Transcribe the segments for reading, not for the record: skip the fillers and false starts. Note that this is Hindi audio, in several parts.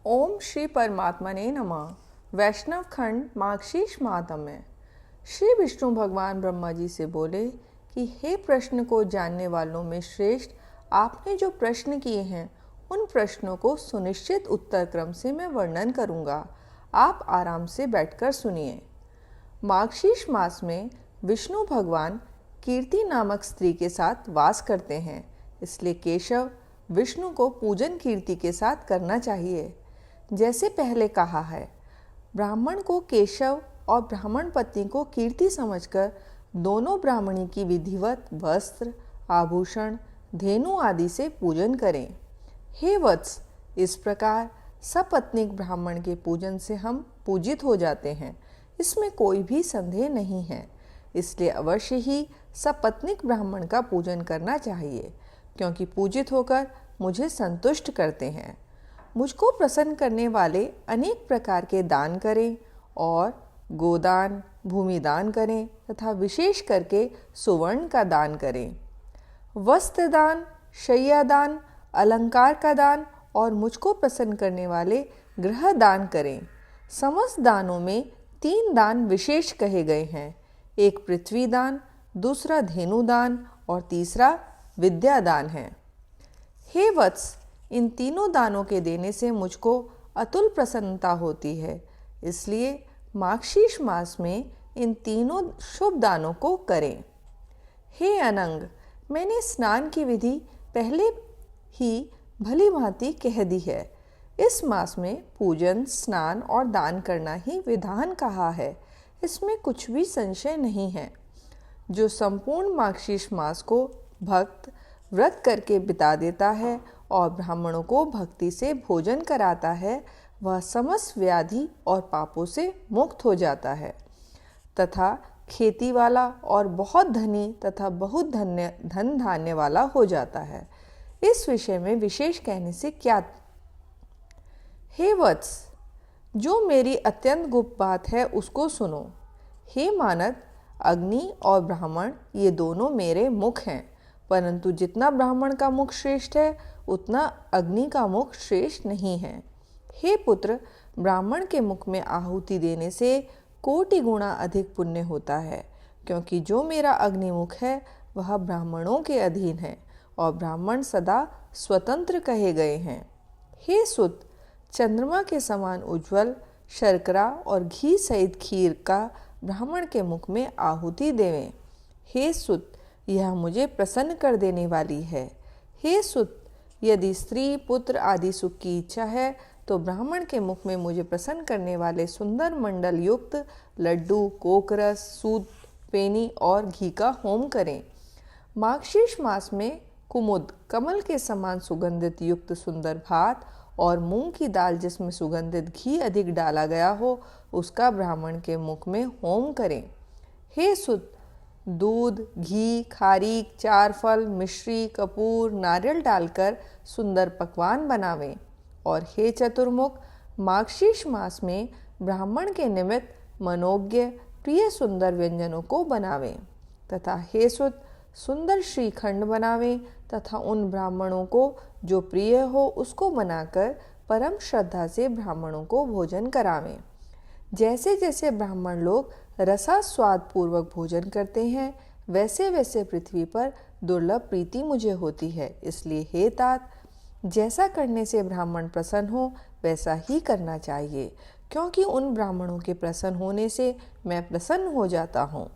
ओम श्री परमात्मने नमः। वैष्णव खंड मार्गशीर्ष महात्म्य। श्री विष्णु भगवान ब्रह्मा जी से बोले कि हे प्रश्न को जानने वालों में श्रेष्ठ, आपने जो प्रश्न किए हैं उन प्रश्नों को सुनिश्चित उत्तर क्रम से मैं वर्णन करूंगा। आप आराम से बैठकर सुनिए। मार्गशीर्ष मास में विष्णु भगवान कीर्ति नामक स्त्री के साथ वास करते हैं, इसलिए केशव विष्णु को पूजन कीर्ति के साथ करना चाहिए। जैसे पहले कहा है, ब्राह्मण को केशव और ब्राह्मण पत्नी को कीर्ति समझकर दोनों ब्राह्मणी की विधिवत वस्त्र, आभूषण, धेनु आदि से पूजन करें। हे वत्स, इस प्रकार सपत्नीक ब्राह्मण के पूजन से हम पूजित हो जाते हैं, इसमें कोई भी संदेह नहीं है। इसलिए अवश्य ही सपत्नीक ब्राह्मण का पूजन करना चाहिए, क्योंकि पूजित होकर मुझे संतुष्ट करते हैं। मुझको प्रसन्न करने वाले अनेक प्रकार के दान करें और गोदान, भूमिदान करें तथा विशेष करके सुवर्ण का दान करें। वस्त्र दान, शय्या दान, अलंकार का दान और मुझको प्रसन्न करने वाले गृह दान करें। समस्त दानों में 3 दान विशेष कहे गए हैं। एक पृथ्वी दान, दूसरा धेनु दान और तीसरा विद्या दान है। हे वत्स, इन तीनों दानों के देने से मुझको अतुल प्रसन्नता होती है, इसलिए मार्गशीर्ष मास में इन तीनों शुभ दानों को करें। हे अनंग, मैंने स्नान की विधि पहले ही भली भांति कह दी है। इस मास में पूजन, स्नान और दान करना ही विधान कहा है, इसमें कुछ भी संशय नहीं है। जो संपूर्ण मार्गशीर्ष मास को भक्त व्रत करके बिता देता है और ब्राह्मणों को भक्ति से भोजन कराता है, वह समस्त व्याधि और पापों से मुक्त हो जाता है तथा खेती वाला और बहुत धनी तथा बहुत धन धान्य वाला हो जाता है। इस विषय में विशेष कहने से क्या। हे वत्स, जो मेरी अत्यंत गुप्त बात है उसको सुनो। हे मानद, अग्नि और ब्राह्मण ये दोनों मेरे मुख हैं, परंतु जितना ब्राह्मण का मुख श्रेष्ठ है उतना अग्नि का मुख श्रेष्ठ नहीं है। हे पुत्र, ब्राह्मण के मुख में आहुति देने से कोटि गुणा अधिक पुण्य होता है, क्योंकि जो मेरा अग्निमुख है वह ब्राह्मणों के अधीन है और ब्राह्मण सदा स्वतंत्र कहे गए हैं। हे सुत, चंद्रमा के समान उज्ज्वल शर्करा और घी सहित खीर का ब्राह्मण के मुख में आहुति देवें। हे सुत, यह मुझे प्रसन्न कर देने वाली है। हे सुत, यदि स्त्री, पुत्र आदि सुख की इच्छा है तो ब्राह्मण के मुख में मुझे प्रसन्न करने वाले सुंदर मंडल युक्त लड्डू, कोकरस, सूत, पेनी और घी का होम करें। मार्गशीर्ष मास में कुमुद, कमल के समान सुगंधित युक्त सुंदर भात और मूंग की दाल जिसमें सुगंधित घी अधिक डाला गया हो, उसका ब्राह्मण के मुख में होम करें। हे सुत, दूध, घी, खारीक, 4 फल, मिश्री, कपूर, नारियल डालकर सुंदर पकवान बनावें। और हे चतुर्मुख, मार्गशीर्ष मास में ब्राह्मण के निमित्त मनोज्ञ प्रिय सुंदर व्यंजनों को बनावें तथा हे सुत, सुंदर श्रीखंड बनावें तथा उन ब्राह्मणों को जो प्रिय हो उसको बनाकर परम श्रद्धा से ब्राह्मणों को भोजन करावें। जैसे जैसे ब्राह्मण लोग रसास्वाद पूर्वक भोजन करते हैं, वैसे वैसे पृथ्वी पर दुर्लभ प्रीति मुझे होती है। इसलिए हे तात, जैसा करने से ब्राह्मण प्रसन्न हो वैसा ही करना चाहिए, क्योंकि उन ब्राह्मणों के प्रसन्न होने से मैं प्रसन्न हो जाता हूँ,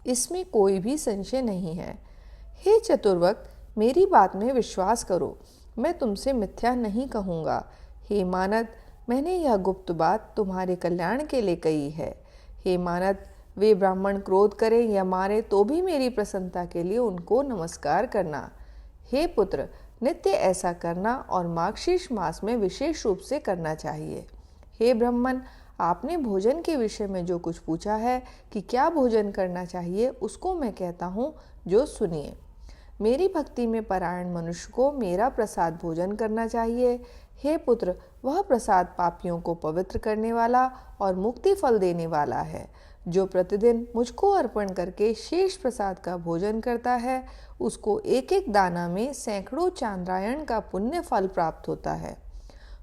इसमें कोई भी संशय नहीं है। हे चतुर्वक, मेरी बात में विश्वास करो, मैं तुमसे मिथ्या नहीं कहूँगा। हे मानद, मैंने यह गुप्त बात तुम्हारे कल्याण के लिए कही है। हे मानद, वे ब्राह्मण क्रोध करें या मारे तो भी मेरी प्रसन्नता के लिए उनको नमस्कार करना। हे पुत्र, नित्य ऐसा करना और मार्गशीर्ष मास में विशेष रूप से करना चाहिए। हे ब्राह्मण, आपने भोजन के विषय में जो कुछ पूछा है कि क्या भोजन करना चाहिए, उसको मैं कहता हूँ, जो सुनिए। मेरी भक्ति में परायण मनुष्य को मेरा प्रसाद भोजन करना चाहिए। हे पुत्र, वह प्रसाद पापियों को पवित्र करने वाला और मुक्ति फल देने वाला है। जो प्रतिदिन मुझको अर्पण करके शेष प्रसाद का भोजन करता है, उसको एक एक दाना में सैकड़ों चांद्रायण का पुण्य फल प्राप्त होता है।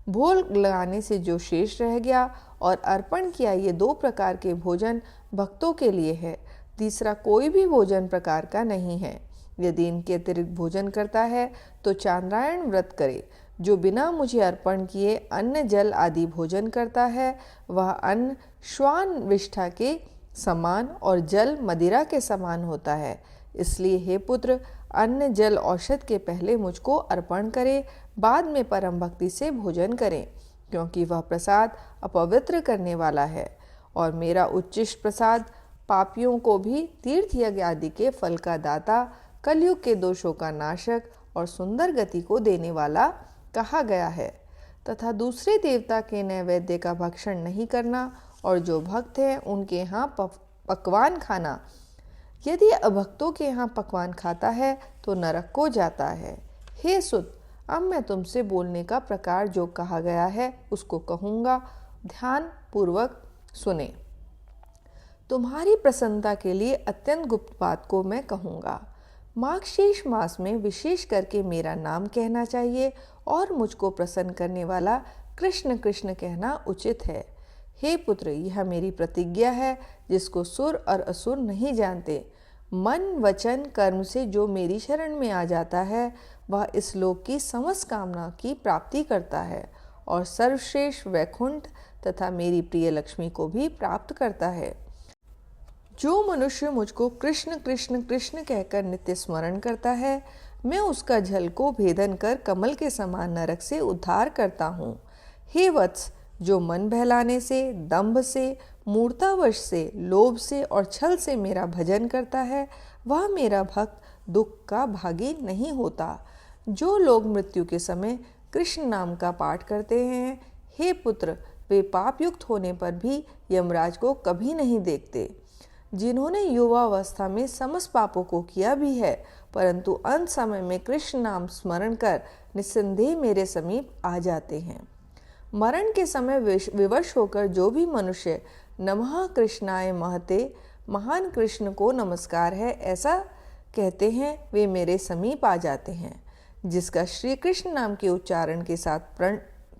भोग लगाने से जो शेष रह गया और अर्पण किया, ये 2 प्रकार के भोजन भक्तों के लिए है, तीसरा कोई भी भोजन प्रकार का नहीं है। यदि इनके अतिरिक्त भोजन करता है तो चांद्रायण व्रत करे। जो बिना मुझे अर्पण किए अन्न जल आदि भोजन करता है, वह अन्न श्वान विष्ठा के समान और जल मदिरा के समान होता है। इसलिए हे पुत्र, अन्न जल औषध के पहले मुझको अर्पण करे, बाद में परम भक्ति से भोजन करें, क्योंकि वह प्रसाद अपवित्र करने वाला है। और मेरा उच्चिष्ट प्रसाद पापियों को भी तीर्थ यज्ञ आदि के फल का दाता, कलयुग के दोषों का नाशक और सुंदर गति को देने वाला कहा गया है। तथा दूसरे देवता के नैवेद्य का भक्षण नहीं करना और जो भक्त हैं उनके यहाँ पकवान खाना। यदि अभक्तों के यहाँ पकवान खाता है तो नरक को जाता है। हे सुत, अब मैं तुमसे बोलने का प्रकार जो कहा गया है उसको कहूँगा, ध्यान पूर्वक सुने। तुम्हारी प्रसन्नता के लिए अत्यंत गुप्त बात को मैं कहूँगा। माघशीर्ष मास में विशेष करके मेरा नाम कहना चाहिए और मुझको प्रसन्न करने वाला कृष्ण कृष्ण कहना उचित है। हे पुत्र, यह मेरी प्रतिज्ञा है जिसको सुर और असुर नहीं जानते। मन वचन कर्म से जो मेरी शरण में आ जाता है वह इस लोक की समस्त कामना की प्राप्ति करता है और सर्वश्रेष्ठ वैकुंठ तथा मेरी प्रिय लक्ष्मी को भी प्राप्त करता है। जो मनुष्य मुझको कृष्ण कृष्ण कृष्ण कहकर नित्य स्मरण करता है, मैं उसका झल को भेदन कर कमल के समान नरक से उद्धार करता हूँ। हे वत्स, जो मन बहलाने से, दंभ से, मूर्तावश से, लोभ से और छल से मेरा भजन करता है, वह मेरा भक्त दुख का भागी नहीं होता। जो लोग मृत्यु के समय कृष्ण नाम का पाठ करते हैं, हे पुत्र, वे पाप युक्त होने पर भी यमराज को कभी नहीं देखते। जिन्होंने युवावस्था में समस्त पापों को किया भी है, परंतु अंत समय में कृष्ण नाम स्मरण कर निस्संदेह मेरे समीप आ जाते हैं। मरण के समय विवश होकर जो भी मनुष्य नमः कृष्णाय महते, महान कृष्ण को नमस्कार है, ऐसा कहते हैं, वे मेरे समीप आ जाते हैं। जिसका श्री कृष्ण नाम के उच्चारण के साथ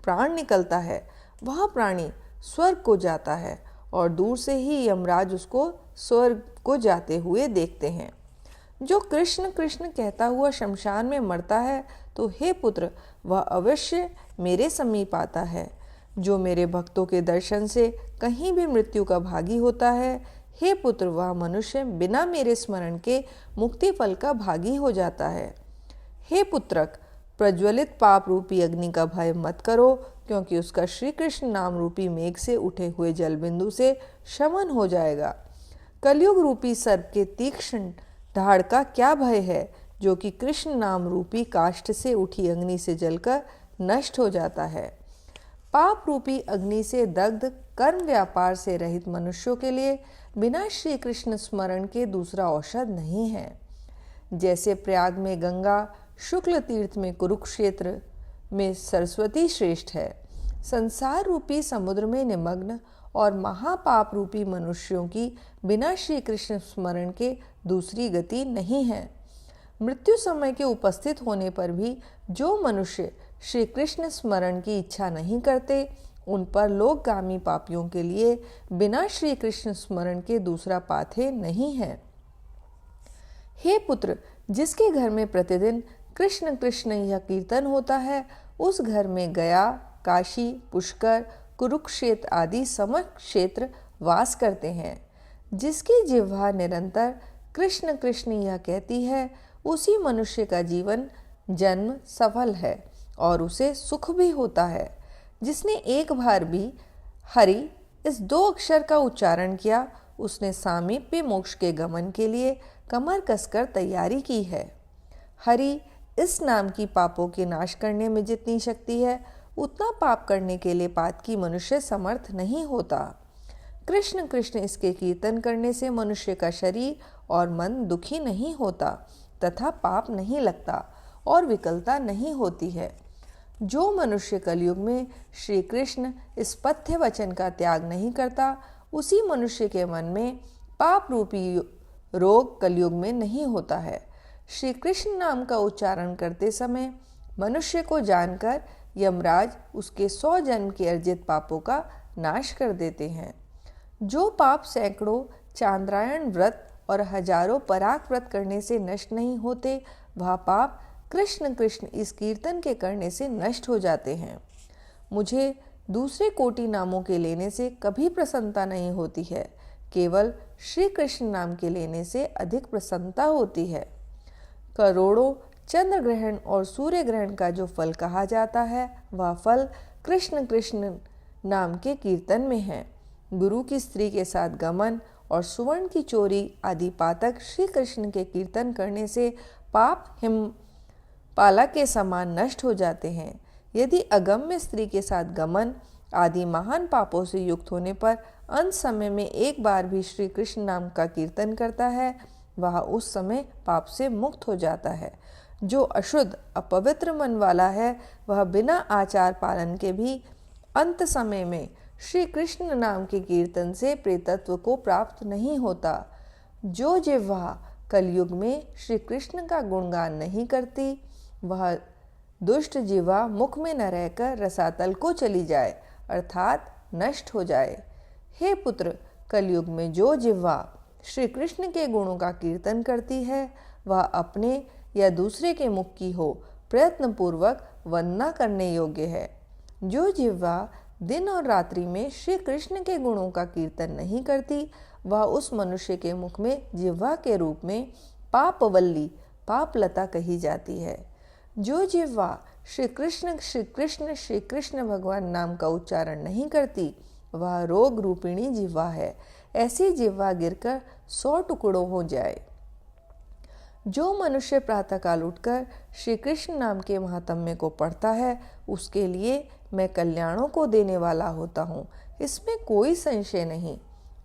प्राण निकलता है, वह प्राणी स्वर्ग को जाता है और दूर से ही यमराज उसको स्वर्ग को जाते हुए देखते हैं। जो कृष्ण कृष्ण कहता हुआ शमशान में मरता है, तो हे पुत्र, वह अवश्य मेरे समीप आता है। जो मेरे भक्तों के दर्शन से कहीं भी मृत्यु का भागी होता है, हे पुत्र, वह मनुष्य बिना मेरे स्मरण के मुक्ति फल का भागी हो जाता है। हे पुत्रक, प्रज्वलित पाप रूपी अग्नि का भय मत करो, क्योंकि उसका श्री कृष्ण नाम रूपी मेघ से उठे हुए जल बिंदु से शमन हो जाएगा। कलयुग रूपी सर्प के तीक्ष्ण धाड़ का क्या भय है, जो कि कृष्ण नाम रूपी काष्ठ से उठी अग्नि से जलकर नष्ट हो जाता है। पाप रूपी अग्नि से दग्ध कर्म व्यापार से रहित मनुष्यों के लिए बिना श्री कृष्ण स्मरण के दूसरा औषध नहीं है। जैसे प्रयाग में गंगा, शुक्ल तीर्थ में कुरुक्षेत्र में सरस्वती श्रेष्ठ है, संसार रूपी समुद्र में निमग्न और महापाप रूपी मनुष्यों की बिना श्री कृष्ण स्मरण के दूसरी गति नहीं है। मृत्यु समय के उपस्थित होने पर भी जो मनुष्य श्री कृष्ण स्मरण की इच्छा नहीं करते, उन पर लोकगामी पापियों के लिए बिना श्री कृष्ण स्मरण के दूसरा पाथे नहीं है। हे पुत्र, जिसके घर में प्रतिदिन कृष्ण कृष्ण यह कीर्तन होता है, उस घर में गया, काशी, पुष्कर, कुरुक्षेत्र आदि समस्त क्षेत्र वास करते हैं। जिसकी जिह्वा निरंतर कृष्ण कृष्ण यह कहती है, उसी मनुष्य का जीवन जन्म सफल है और उसे सुख भी होता है। जिसने एक बार भी हरि इस 2 अक्षर का उच्चारण किया, उसने सामीप्य मोक्ष के गमन के लिए कमर कसकर तैयारी की है। हरि इस नाम की पापों के नाश करने में जितनी शक्ति है, उतना पाप करने के लिए पातकी मनुष्य समर्थ नहीं होता। कृष्ण कृष्ण इसके कीर्तन करने से मनुष्य का शरीर और मन दुखी नहीं होता तथा पाप नहीं लगता और विकलता नहीं होती है। जो मनुष्य कलयुग में श्री कृष्ण इस पथ्य वचन का त्याग नहीं करता, उसी मनुष्य के मन में पाप रूपी रोग कलयुग में नहीं होता है। श्री कृष्ण नाम का उच्चारण करते समय मनुष्य को जानकर यमराज उसके 100 जन्म के अर्जित पापों का नाश कर देते हैं। जो पाप सैकड़ों चांद्रायण व्रत और हजारों पराग व्रत करने से नष्ट नहीं होते, वह पाप कृष्ण कृष्ण इस कीर्तन के करने से नष्ट हो जाते हैं। मुझे दूसरे कोटि नामों के लेने से कभी प्रसन्नता नहीं होती है, केवल श्री कृष्ण नाम के लेने से अधिक प्रसन्नता होती है। करोड़ों चंद्र ग्रहण और सूर्य ग्रहण का जो फल कहा जाता है, वह फल कृष्ण कृष्ण नाम के कीर्तन में है। गुरु की स्त्री के साथ गमन और सुवर्ण की चोरी आदि पातक श्री कृष्ण के कीर्तन करने से पाप हिमपाला के समान नष्ट हो जाते हैं। यदि अगम्य स्त्री के साथ गमन आदि महान पापों से युक्त होने पर अंत समय में एक बार भी श्री कृष्ण नाम का कीर्तन करता है, वह उस समय पाप से मुक्त हो जाता है। जो अशुद्ध अपवित्र मन वाला है, वह बिना आचार पालन के भी अंत समय में श्री कृष्ण नाम के कीर्तन से प्रेतत्व को प्राप्त नहीं होता। जो जिह्वा कलयुग में श्री कृष्ण का गुणगान नहीं करती, वह दुष्ट जिह्वा मुख में न रहकर रसातल को चली जाए, अर्थात नष्ट हो जाए। हे पुत्र, कलयुग में जो जिह्वा श्री कृष्ण के गुणों का कीर्तन करती है, वह अपने या दूसरे के मुख की हो प्रयत्न पूर्वक वंदना करने योग्य है। जो जिह्वा दिन और रात्रि में श्री कृष्ण के गुणों का कीर्तन नहीं करती, वह उस मनुष्य के मुख में जिह्वा के रूप में पापवल्ली पापलता कही जाती है। जो जिह्वा श्री कृष्ण श्री कृष्ण श्री कृष्ण भगवान नाम का उच्चारण नहीं करती, वह रोग रूपिणी जिह्वा है। ऐसी जिह्वा गिरकर 100 टुकड़ों हो जाए। जो मनुष्य प्रातःकाल उठकर श्री कृष्ण नाम के महात्म्य को पढ़ता है, उसके लिए मैं कल्याणों को देने वाला होता हूँ, इसमें कोई संशय नहीं।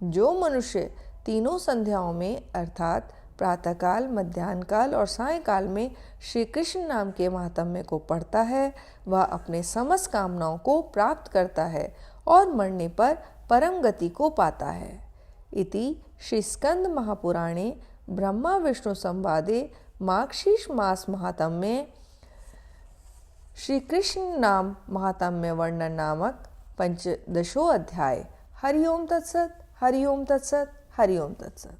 जो मनुष्य तीनों संध्याओं में अर्थात प्रातःकाल, मध्याह्न काल और सायंकाल में श्री कृष्ण नाम के महात्म्य को पढ़ता है, वह अपने समस्त कामनाओं को प्राप्त करता है और मरने पर परम गति को पाता है। इति श्री स्कंद महापुराणे ब्रह्मा विष्णु संवादे मार्गशीर्ष मास महात्म्ये श्री कृष्ण नाम महात्म्य वर्णन नामक 15वां अध्याय। हरि ओम तत्सत, हरि ओम तत्सत, हरि ओम तत्सत।